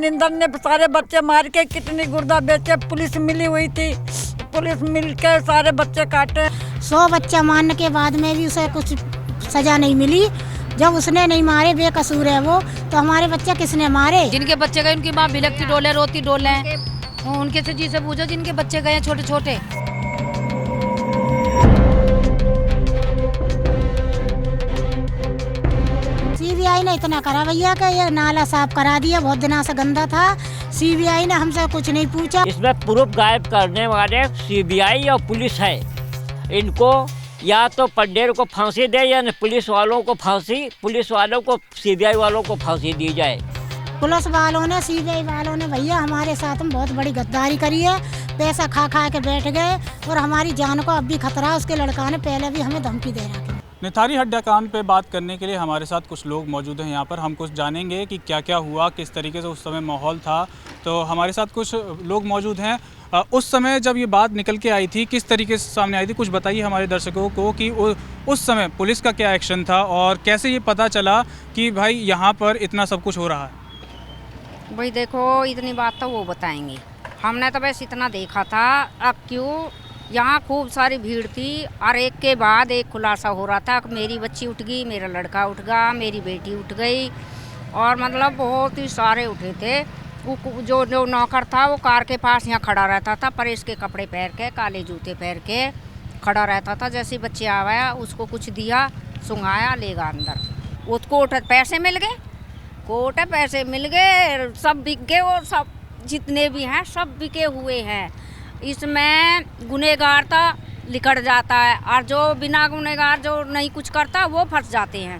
मनिंदर ने सारे बच्चे मार के कितनी गुर्दा बेचे, पुलिस मिली हुई थी, पुलिस मिलके सारे बच्चे काटे। 100 बच्चा मारने के बाद में भी उसे कुछ सजा नहीं मिली। जब उसने नहीं मारे, बेकसूर है वो, तो हमारे बच्चे किसने मारे? जिनके बच्चे गए उनकी माँ बिलकती डोले, रोती डोले, उनके से जी से पूछो जिनके बच्चे गए छोटे छोटे। सीबीआई ने इतना करा भैया कि ये नाला साफ करा दिया, बहुत दिनों से गंदा था। सीबीआई ने हमसे कुछ नहीं पूछा। इसमें प्रूफ गायब करने वाले सीबीआई और पुलिस है। इनको या तो पंडेर को फांसी दे या पुलिस वालों को फांसी, पुलिस वालों को सीबीआई वालों को फांसी दी जाए। पुलिस वालों ने, सीबीआई वालों ने भैया हमारे साथ में बहुत बड़ी गद्दारी करी है। पैसा खा खा के बैठ गए और हमारी जान को अब भी खतरा है। उसके लड़का ने पहले भी हमें धमकी दे रखी। निथारी हत्याकांड पे बात करने के लिए हमारे साथ कुछ लोग मौजूद हैं यहाँ पर। हम कुछ जानेंगे कि क्या क्या हुआ, किस तरीके से उस समय माहौल था। तो हमारे साथ कुछ लोग मौजूद हैं। उस समय जब ये बात निकल के आई थी, किस तरीके से सामने आई थी, कुछ बताइए हमारे दर्शकों को कि उस समय पुलिस का क्या एक्शन था और कैसे ये पता चला कि भाई यहाँ पर इतना सब कुछ हो रहा है। भाई देखो, इतनी बात तो वो बताएंगे, हमने तो बस इतना देखा था। अब क्यों यहाँ खूब सारी भीड़ थी और एक के बाद एक खुलासा हो रहा था। मेरी बच्ची उठ गई, मेरा लड़का उठ गया, मेरी बेटी उठ गई और मतलब बहुत ही सारे उठे थे। वो जो नौकर था वो कार के पास यहाँ खड़ा रहता था, प्रेस के कपड़े पहन के, काले जूते पहन के खड़ा रहता था। जैसे बच्चे आया उसको कुछ दिया, सुंघाया, लेगा अंदर। उसको पैसे मिल गए, कोट पैसे मिल गए, सब बिक गए और सब जितने भी हैं सब बिके हुए हैं। इसमें गुनहगार तो लिकड़ जाता है और जो बिना गुनहगार जो नहीं कुछ करता वो फंस जाते हैं।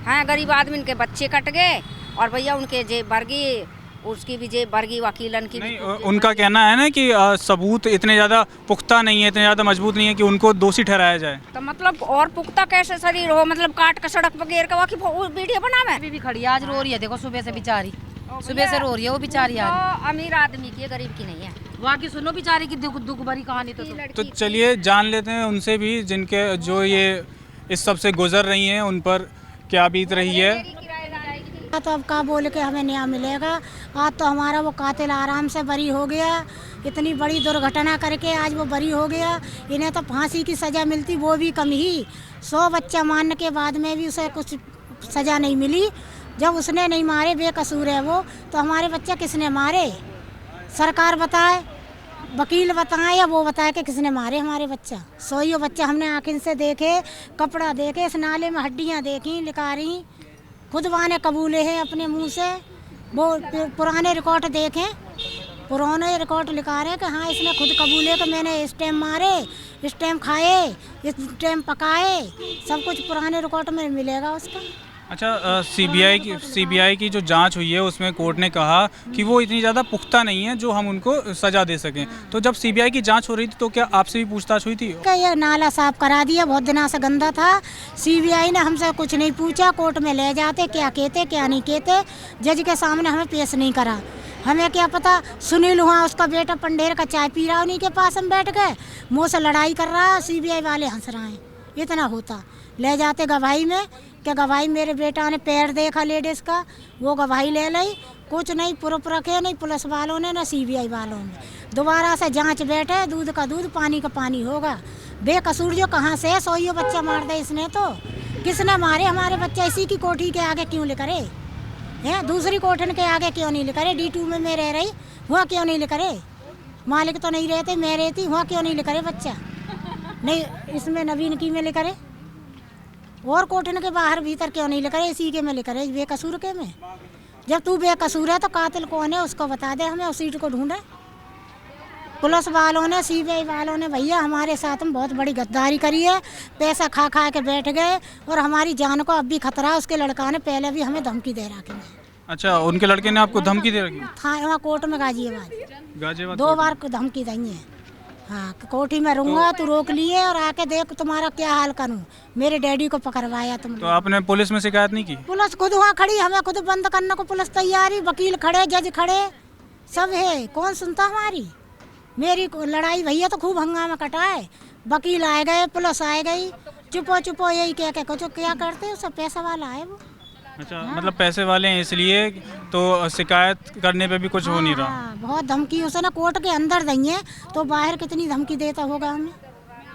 हैं गरीब आदमी के बच्चे कट गए और भैया उनके जेब भर गई, उसकी भी जेब भर गई, वकीलन की नहीं, उनका कहना है ना कि सबूत इतने ज़्यादा पुख्ता नहीं है, इतने ज़्यादा मजबूत नहीं है कि उनको दोषी ठहराया जाए। तो मतलब और पुख्ता कैसे शरीर हो, मतलब काट का सड़क पर गिर के वीडियो बना मैं भी खड़ी आज रो रही है। देखो सुबह से बेचारी, सुबह से रो रही है वो बेचारी। आज अमीर आदमी की, गरीब की नहीं है। वहाँ की सुनो बेचारी की दुख भरी कहानी। तो चलिए जान लेते हैं उनसे भी, जिनके जो ये इस सब से गुजर रही हैं, उन पर क्या बीत रही है। तो अब का बोल के हमें न्याय मिलेगा? आज तो हमारा वो कातिल आराम से बरी हो गया। इतनी बड़ी दुर्घटना करके आज वो बरी हो गया। इन्हें तो फांसी की सज़ा मिलती, वो भी कम ही। 100 बच्चा मारने के बाद में भी उसे कुछ सज़ा नहीं मिली। जब उसने नहीं मारे, बेकसूर है वो, तो हमारे बच्चे किसने मारे? सरकार बताए, वकील बताए या वो बताए कि किसने मारे हमारे बच्चा। 100 बच्चा हमने आँखों से देखे, कपड़ा देखे, इस नाले में हड्डियाँ देखी, लिकारी, खुद वाने कबूले हैं अपने मुंह से। वो पुराने रिकॉर्ड देखें, पुराने रिकॉर्ड लिखा रहे हैं कि हाँ इसने खुद कबूले कि मैंने इस टाइम मारे, इस टाइम खाए, इस टाइम पकाए, सब कुछ पुराने रिकॉर्ड में मिलेगा उसका। अच्छा, सीबीआई की जो जांच हुई है उसमें कोर्ट ने कहा कि वो इतनी ज़्यादा पुख्ता नहीं है जो हम उनको सज़ा दे सकें। तो जब सीबीआई की जांच हो रही थी तो क्या आपसे भी पूछताछ हुई थी? ये नाला साफ करा दिया, बहुत दिनों से गंदा था। सीबीआई ने हमसे कुछ नहीं पूछा, कोर्ट में ले जाते, क्या कहते क्या नहीं कहते। जज के सामने हमें पेश नहीं करा। हमें क्या पता, सुनील हुआ उसका बेटा पंडेर का चाय पी रहा, उन्हीं के पास हम बैठ गए, मुँह से लड़ाई कर रहा है, सीबीआई वाले हंस रहे हैं। इतना होता, ले जाते गवाही में, क्या गवाही मेरे बेटा ने पैर देखा लेडीज़ का, वो गवाही ले ली। कुछ नहीं प्रूफ रखे, नहीं पुलिस वालों ने ना सीबीआई वालों ने। दोबारा से जांच बैठे, दूध का दूध, पानी का पानी होगा। बेकसूर जो कहाँ से 100 बच्चा मार दे इसने, तो किसने मारे हमारे बच्चे? इसी की कोठी के आगे क्यों लिख रहे हैं? दूसरी कोठन के आगे क्यों नहीं लिख रहे? D2 में मैं रह रही, वहाँ क्यों नहीं लिख रहे? मालिक तो नहीं रहते, मैं रहती, वहाँ क्यों नहीं लिख रहे बच्चा? नहीं, इसमें नवीन की में लिख रहे, और कोठन के बाहर भीतर क्यों नहीं लिख रहे? इसी के में लिख रहे, बेकसूर के में। जब तू बेकसूर है तो कातिल कौन है उसको बता दे हमें, उसी को ढूंढे। पुलिस वालों ने, सीबीआई वालों ने भैया हमारे साथ में बहुत बड़ी गद्दारी करी है। पैसा खा खा के बैठ गए और हमारी जान को अब भी खतरा है। उसके लड़का ने पहले भी हमें धमकी दे रखी है। अच्छा, उनके लड़के ने आपको धमकी दे रखी? हाँ, वहाँ कोर्ट में गाजियाबाद 2 बार धमकी दी है। हाँ, कोठी में रहूँगा तो रोक लिए और आके देख तुम्हारा क्या हाल करूँ। मेरे डैडी को पकड़वाया तुम। तो आपने पुलिस में शिकायत नहीं की? पुलिस खुद वहाँ खड़ी, हमें खुद बंद करने को पुलिस तैयारी, वकील खड़े, जज खड़े, सब है। कौन सुनता हमारी? मेरी लड़ाई भैया तो खूब हंगामा कटा है। वकील आए गए, पुलिस आए गई, चुपो चुपो यही कह के कुछ क्या करते हैं, सब पैसा वाला है वो। अच्छा, मतलब पैसे वाले हैं इसलिए, तो शिकायत करने पे भी कुछ हो नहीं रहा। हाँ, बहुत धमकी उसे ना कोर्ट के अंदर दी है, तो बाहर कितनी धमकी देता होगा हमें,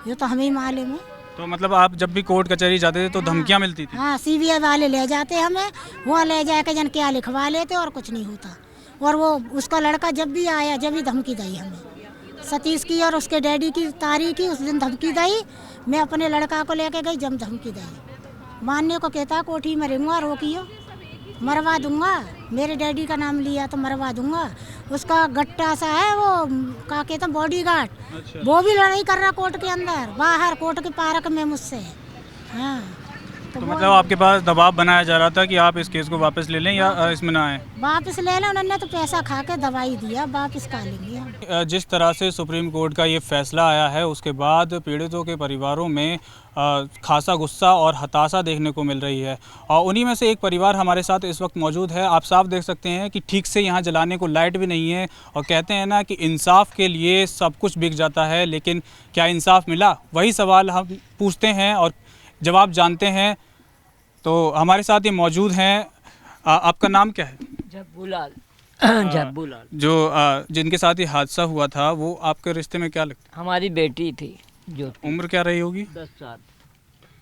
ये तो हमें ही मालूम है। तो मतलब आप जब भी कोर्ट कचहरी जाते थे तो धमकियाँ मिलती थी? हाँ, सीबीआई वाले ले जाते हमें, वो ले जाके जन क्या लिखवा लेते और कुछ नहीं होता। और वो उसका लड़का जब भी आया जब भी धमकी दी हमें, सतीश की और उसके डैडी की तारीख की, उस दिन धमकी दी। मैं अपने लड़का को लेके गई, जब धमकी दी, मानने को कहता कोठी में रहूँगा, रोकियो मरवा दूंगा, मेरे डैडी का नाम लिया तो मरवा दूंगा। उसका गट्टा सा है वो, क्या कहते हैं, बॉडीगार्ड। अच्छा। वो भी लड़ाई कर रहा कोर्ट के अंदर, बाहर कोर्ट के पार्क में मुझसे। हाँ, तो मतलब आपके पास दबाव बनाया जा रहा था कि आप इस केस को वापस ले लें या इसमें ना आए? वापस ले लो, उन्होंने तो पैसा खा के दवाई दिया, वापस खा लेंगे हम। जिस तरह से सुप्रीम कोर्ट का ये फैसला आया है उसके बाद पीड़ितों के परिवारों में खासा गुस्सा और हताशा देखने को मिल रही है। और उन्हीं में से एक परिवार हमारे साथ इस वक्त मौजूद है। आप साफ देख सकते हैं कि ठीक से यहाँ जलाने को लाइट भी नहीं है, और कहते हैं ना कि इंसाफ के लिए सब कुछ बिक जाता है, लेकिन क्या इंसाफ मिला? वही सवाल हम पूछते हैं और जवाब जानते हैं। तो हमारे साथ ये मौजूद हैं। आपका नाम क्या है? जब्बूलाल। जब्बूलाल जो जिनके साथ ये हादसा हुआ था वो आपके रिश्ते में क्या लगता? हमारी बेटी थी। जो उम्र क्या रही होगी? 10 साल।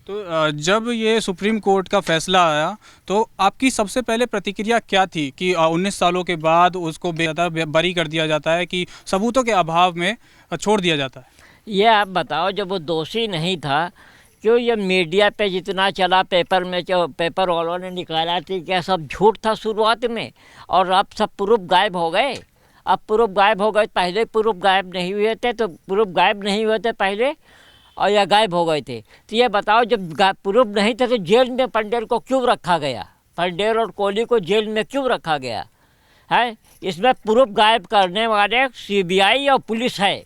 तो जब ये सुप्रीम कोर्ट का फैसला आया तो आपकी सबसे पहले प्रतिक्रिया क्या थी कि 19 सालों के बाद उसको बरी कर दिया जाता है, कि सबूतों के अभाव में छोड़ दिया जाता है? ये आप बताओ, जब वो दोषी नहीं था, क्यों ये मीडिया पे जितना चला, पेपर में जो पेपर वालों ने निकाला थी, क्या सब झूठ था शुरुआत में, और अब सब प्रूफ गायब हो गए। अब प्रूफ गायब हो गए, पहले प्रूफ गायब नहीं हुए थे, तो प्रूफ गायब नहीं हुए थे पहले, और या गायब हो गए थे। तो ये बताओ, जब प्रूफ नहीं थे तो जेल में पंडेर को क्यों रखा गया? पंडेर और कोहली को जेल में क्यों रखा गया है? इसमें प्रूफ गायब करने वाले सीबीआई और पुलिस है।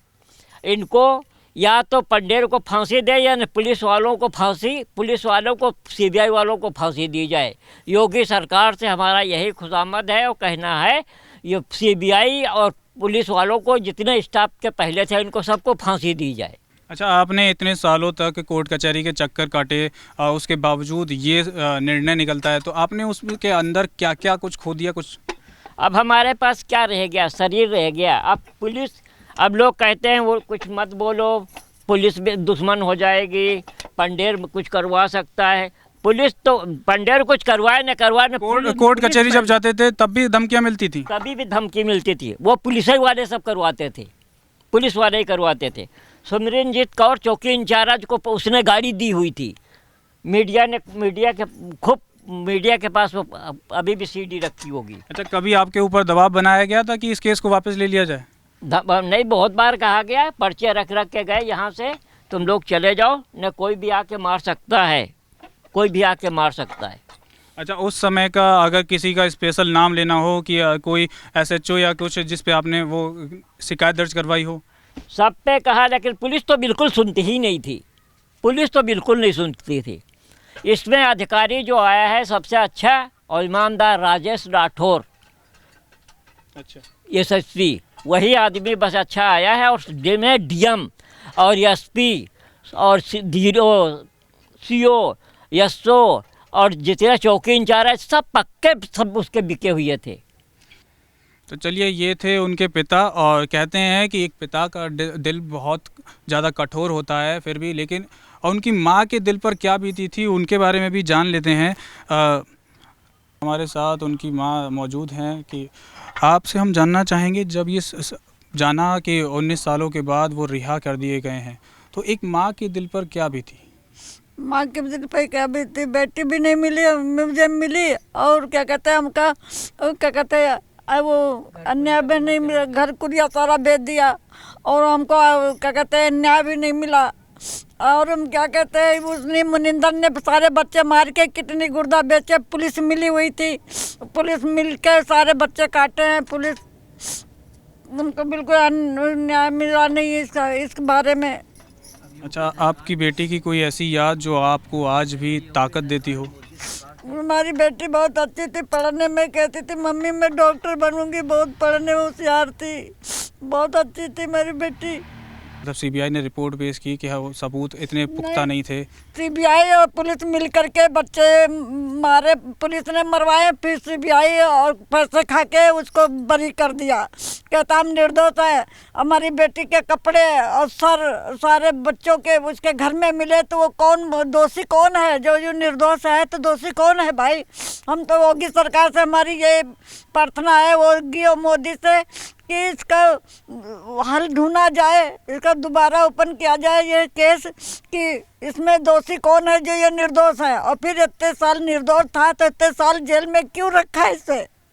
इनको या तो पंडेर को फांसी दे, या पुलिस वालों को फांसी, पुलिस वालों को, सीबीआई वालों को फांसी दी जाए। योगी सरकार से हमारा यही खुशामद है और कहना है, ये सीबीआई और पुलिस वालों को, जितने स्टाफ के पहले थे, इनको सबको फांसी दी जाए। अच्छा, आपने इतने सालों तक कोर्ट कचहरी के चक्कर काटे, उसके बावजूद ये निर्णय निकलता है, तो आपने उसके अंदर क्या क्या कुछ खो दिया? कुछ अब हमारे पास क्या रह गया? शरीर रह गया। अब पुलिस, अब लोग कहते हैं वो कुछ मत बोलो, पुलिस भी दुश्मन हो जाएगी, पंडेर कुछ करवा सकता है। पुलिस तो पंडेर कुछ करवाए न करवाए, कोर्ट कचहरी जब जाते थे तब भी धमकियां मिलती थी? कभी भी धमकी मिलती थी। वो पुलिस वाले सब करवाते थे, पुलिस वाले ही करवाते थे। सुमरनजीत कौर चौकी इंचार्ज को उसने गाड़ी दी हुई थी। मीडिया के पास वो अभी भी सीडी रखी होगी। अच्छा, कभी आपके ऊपर दबाव बनाया गया था कि इस केस को वापस ले लिया जाए? नहीं, बहुत बार कहा गया, पर्चे रख के गए, यहाँ से तुम लोग चले जाओ, न कोई भी आके मार सकता है, कोई भी आके मार सकता है। अच्छा, उस समय का अगर किसी का स्पेशल नाम लेना हो कि कोई एसएचओ या कुछ जिस पे आपने वो शिकायत दर्ज करवाई हो? सब पे कहा, लेकिन पुलिस तो बिल्कुल सुनती ही नहीं थी। पुलिस तो बिल्कुल नहीं सुनती थी। इसमें अधिकारी जो आया है सबसे अच्छा और ईमानदार, राजेश राठौर। अच्छा, SSP, वही आदमी बस अच्छा आया है। और DM और SP और CO, SO और जितने चौकी इंचार्ज, सब पक्के, सब उसके बिके हुए थे। तो चलिए, ये थे उनके पिता, और कहते हैं कि एक पिता का दिल बहुत ज़्यादा कठोर होता है फिर भी, लेकिन उनकी माँ के दिल पर क्या बीती थी उनके बारे में भी जान लेते हैं। हमारे साथ उनकी माँ मौजूद हैं। कि आपसे हम जानना चाहेंगे, जब ये जाना कि 19 सालों के बाद वो रिहा कर दिए गए हैं, तो एक माँ के दिल पर क्या बीती? माँ के दिल पे क्या बीती? बेटी भी नहीं मिली, मुझे मिली, और क्या कहते हैं हमका, क्या कहते हैं, वो अन्याय भी नहीं मिला, घर कुरिया सारा बेच दिया, और हमको क्या कहते हैं न्याय भी नहीं मिला। और हम क्या कहते हैं, उसने मुनिंदर ने सारे बच्चे मार के कितनी गुर्दा बेचे, पुलिस मिली हुई थी, पुलिस मिल के सारे बच्चे काटे हैं। पुलिस, उनको बिल्कुल न्याय मिला नहीं इस बारे में। अच्छा, आपकी बेटी की कोई ऐसी याद जो आपको आज भी ताकत देती हो? हमारी बेटी बहुत अच्छी थी, पढ़ने में कहती थी मम्मी मैं डॉक्टर बनूंगी, बहुत पढ़ने में होशियार थी, बहुत अच्छी थी मेरी बेटी। मतलब सीबीआई ने रिपोर्ट पेश की कि हाँ, सबूत इतने पुख्ता नहीं थे। सीबीआई और पुलिस मिल करके बच्चे मारे, पुलिस ने मरवाए, फिर सीबीआई और पैसे खा के उसको बरी कर दिया, कहता हम निर्दोष है। हमारी बेटी के कपड़े और सर सारे बच्चों के उसके घर में मिले, तो वो कौन दोषी कौन है? जो निर्दोष है तो दोषी कौन है भाई? हम तो योगी सरकार से हमारी ये प्रार्थना है, योगी और मोदी से, कि इसका हल ढूंढा जाए, इसका दोबारा ओपन किया जाए ये केस, कि इसमें दोषी कौन है जो ये निर्दोष है। और फिर इतने साल निर्दोष था तो इतने साल जेल में क्यों रखा है इसे?